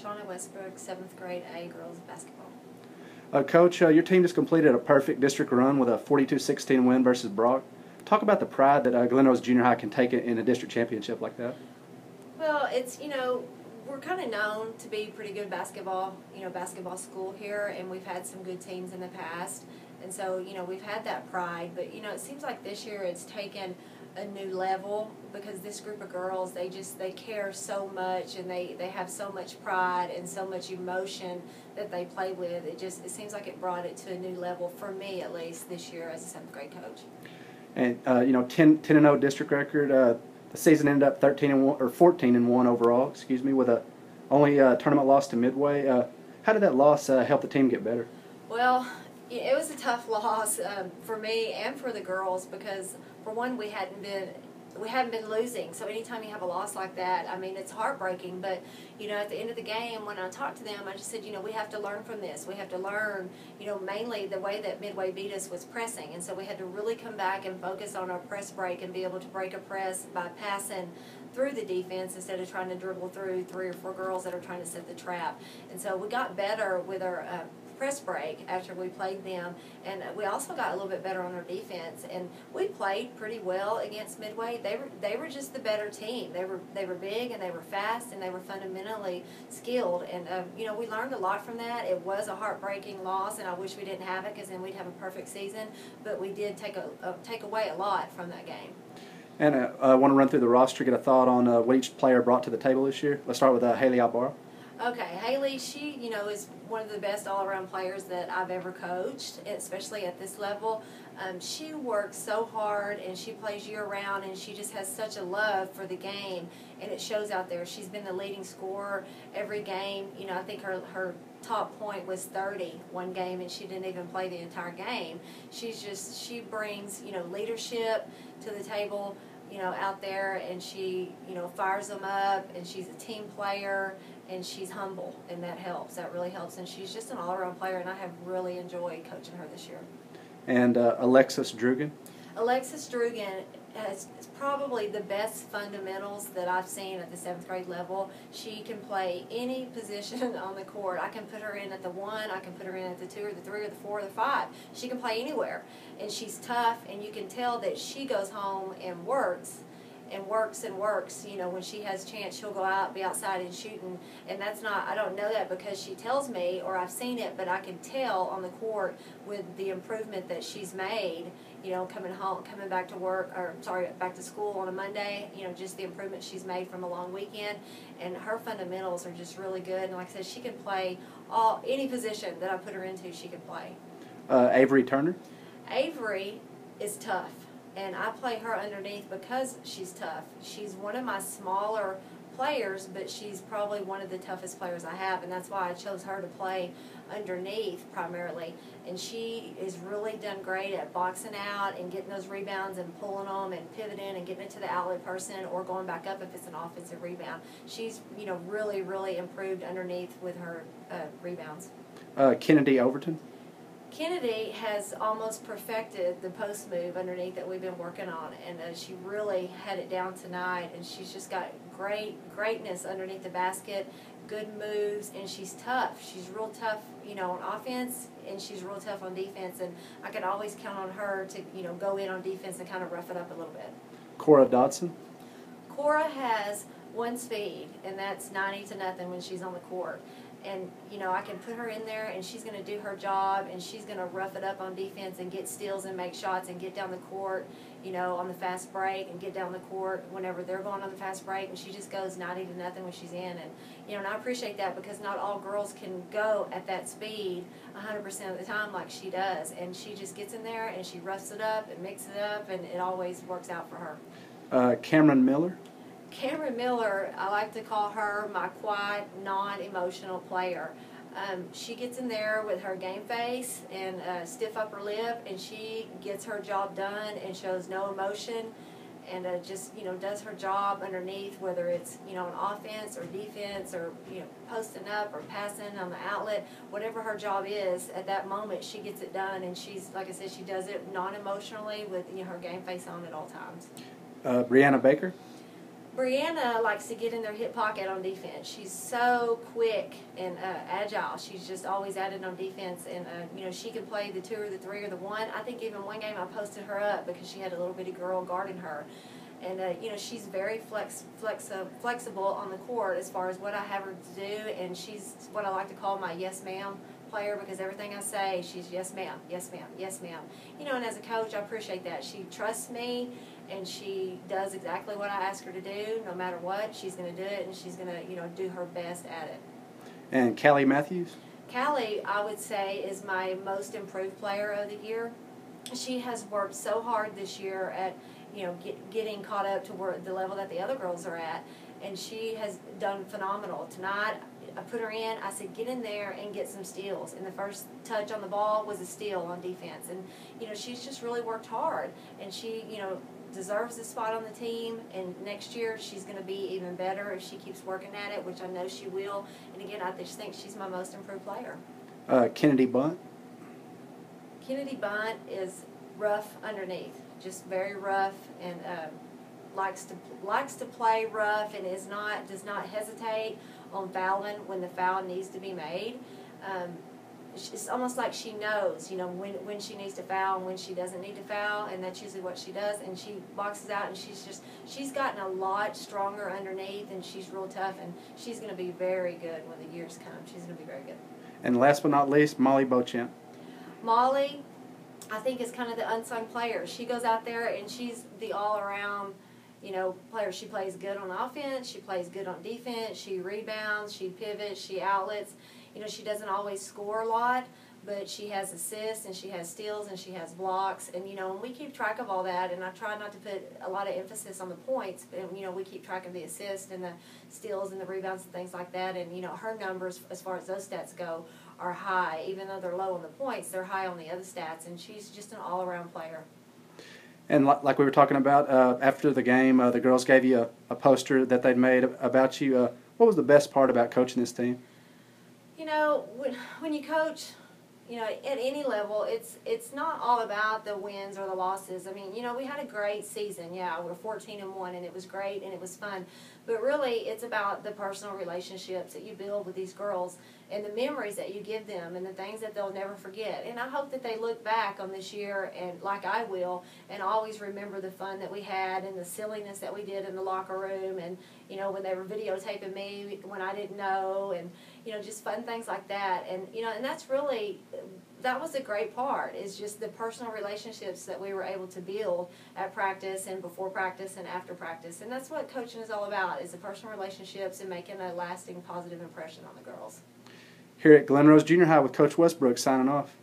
Shawna Westbrook, 7th grade A girls basketball. Coach, your team just completed a perfect district run with a 42-16 win versus Brock. Talk about the pride that Glen Rose Junior High can take in a district championship like that. Well, it's, we're kind of known to be pretty good basketball school here, and we've had some good teams in the past. And so, we've had that pride, but, it seems like this year it's taken a new level because this group of girls, they care so much, and they have so much pride and so much emotion that they play with. It seems like it brought it to a new level for me, at least this year as a 7th grade coach. And 10-0 district record. The season ended up 13-1 or 14-1 overall. Excuse me, with a only tournament loss to Midway. How did that loss help the team get better? Well, it was a tough loss for me and for the girls because, for one, we hadn't been losing. So anytime you have a loss like that, I mean, it's heartbreaking. But, at the end of the game, when I talked to them, I just said, we have to learn from this. We have to learn, mainly the way that Midway beat us was pressing. And so we had to really come back and focus on our press break and be able to break a press by passing through the defense instead of trying to dribble through 3 or 4 girls that are trying to set the trap. And so we got better with our press break after we played them, and we also got a little bit better on our defense, and we played pretty well against Midway. They were just the better team. They were big, and they were fast, and they were fundamentally skilled, and we learned a lot from that. It was a heartbreaking loss, and I wish we didn't have it because then we'd have a perfect season, but we did take away a lot from that game. And I want to run through the roster, get a thought on what each player brought to the table this year. Let's start with Haley Albaro. Okay, Haley, she, is one of the best all-around players that I've ever coached, especially at this level. She works so hard, and she plays year-round, and she just has such a love for the game, and it shows out there. She's been the leading scorer every game. I think her top point was 30 one game, and she didn't even play the entire game. She brings, leadership to the table, out there, and she, fires them up, and she's a team player, and she's humble, and that helps. That really helps, and she's just an all-around player, and I have really enjoyed coaching her this year. And Alexis Drugan? Alexis Drugan is probably the best fundamentals that I've seen at the 7th grade level. She can play any position on the court. I can put her in at the 1, I can put her in at the 2 or the 3 or the 4 or the 5. She can play anywhere, and she's tough, and you can tell that she goes home and works. And works. When she has a chance, she'll go out, be outside and shooting. And that's not, I don't know that because she tells me or I've seen it, but I can tell on the court with the improvement that she's made, coming back to work, back to school on a Monday, just the improvement she's made from a long weekend. And her fundamentals are just really good. And like I said, she can play any position that I put her into, she can play. Avery Turner? Avery is tough. And I play her underneath because she's tough. She's one of my smaller players, but she's probably one of the toughest players I have, and that's why I chose her to play underneath primarily. And she is really done great at boxing out and getting those rebounds and pulling them and pivoting and getting it to the outlet person or going back up if it's an offensive rebound. She's, really, really improved underneath with her rebounds. Kennedy Overton? Kennedy has almost perfected the post move underneath that we've been working on, and she really had it down tonight, and she's just got greatness underneath the basket, good moves, and she's tough. She's real tough, on offense, and she's real tough on defense, and I can always count on her to, go in on defense and kind of rough it up a little bit. Cora Dodson? Cora has one speed, and that's 90-0 when she's on the court. And, I can put her in there, and she's going to do her job, and she's going to rough it up on defense and get steals and make shots and get down the court, on the fast break and get down the court whenever they're going on the fast break. And she just goes 90-0 when she's in. And, and I appreciate that because not all girls can go at that speed 100% of the time like she does. And she just gets in there, and she roughs it up and mixes it up, and it always works out for her. Cameron Miller? Cameron Miller, I like to call her my quiet, non-emotional player. She gets in there with her game face and stiff upper lip, and she gets her job done and shows no emotion and just, does her job underneath, whether it's, on offense or defense or, posting up or passing on the outlet, whatever her job is, at that moment she gets it done, and she's, like I said, she does it non-emotionally with, her game face on at all times. Brianna Baker? Brianna likes to get in their hip pocket on defense. She's so quick and agile. She's just always at it on defense, and you know, she can play the 2 or the 3 or the 1. I think even one game I posted her up because she had a little bitty girl guarding her, and you know, she's very flexible on the court as far as what I have her to do, and she's what I like to call my yes ma'am player, because everything I say, she's yes ma'am, yes ma'am, yes ma'am. You know, and as a coach, I appreciate that. She trusts me, and she does exactly what I ask her to do. No matter what, she's going to do it, and she's going to, you know, do her best at it. And Callie Matthews? Callie, I would say, is my most improved player of the year. She has worked so hard this year at, you know, getting caught up to where the level that the other girls are at, and she has done phenomenal. Tonight, I put her in. I said, get in there and get some steals. And the first touch on the ball was a steal on defense. And, you know, she's just really worked hard. And she, you know, deserves a spot on the team. And next year she's going to be even better if she keeps working at it, which I know she will. And, again, I just think she's my most improved player. Kennedy Bunt? Kennedy Bunt is rough underneath, just very rough, and likes to play rough, and does not hesitate on fouling when the foul needs to be made. It's almost like she knows, you know, when she needs to foul and when she doesn't need to foul, and that's usually what she does. And she boxes out, and she's gotten a lot stronger underneath, and she's real tough, and she's going to be very good when the years come. She's going to be very good. And last but not least, Molly Beauchamp. Molly, I think, is kind of the unsung player. She goes out there and she's the all-around, you know, player. She plays good on offense. She plays good on defense. She rebounds. She pivots. She outlets. You know, she doesn't always score a lot, but she has assists and she has steals and she has blocks. And, you know, and we keep track of all that, and I try not to put a lot of emphasis on the points, but, you know, we keep track of the assists and the steals and the rebounds and things like that. And, you know, her numbers, as far as those stats go, are high. Even though they're low on the points, they're high on the other stats, and she's just an all-around player. And like we were talking about, after the game, the girls gave you a poster that they'd made about you. What was the best part about coaching this team? You know, when you coach, you know, at any level, it's not all about the wins or the losses. I mean, you know, we had a great season. Yeah, we're 14-1, and it was great and it was fun. But really, it's about the personal relationships that you build with these girls and the memories that you give them and the things that they'll never forget. And I hope that they look back on this year, and like I will, and always remember the fun that we had and the silliness that we did in the locker room, and, you know, when they were videotaping me when I didn't know, and, you know, just fun things like that. And, you know, and that was a great part, is just the personal relationships that we were able to build at practice and before practice and after practice. And that's what coaching is all about, is the personal relationships and making a lasting positive impression on the girls. Here at Glen Rose Junior High with Coach Westbrook signing off.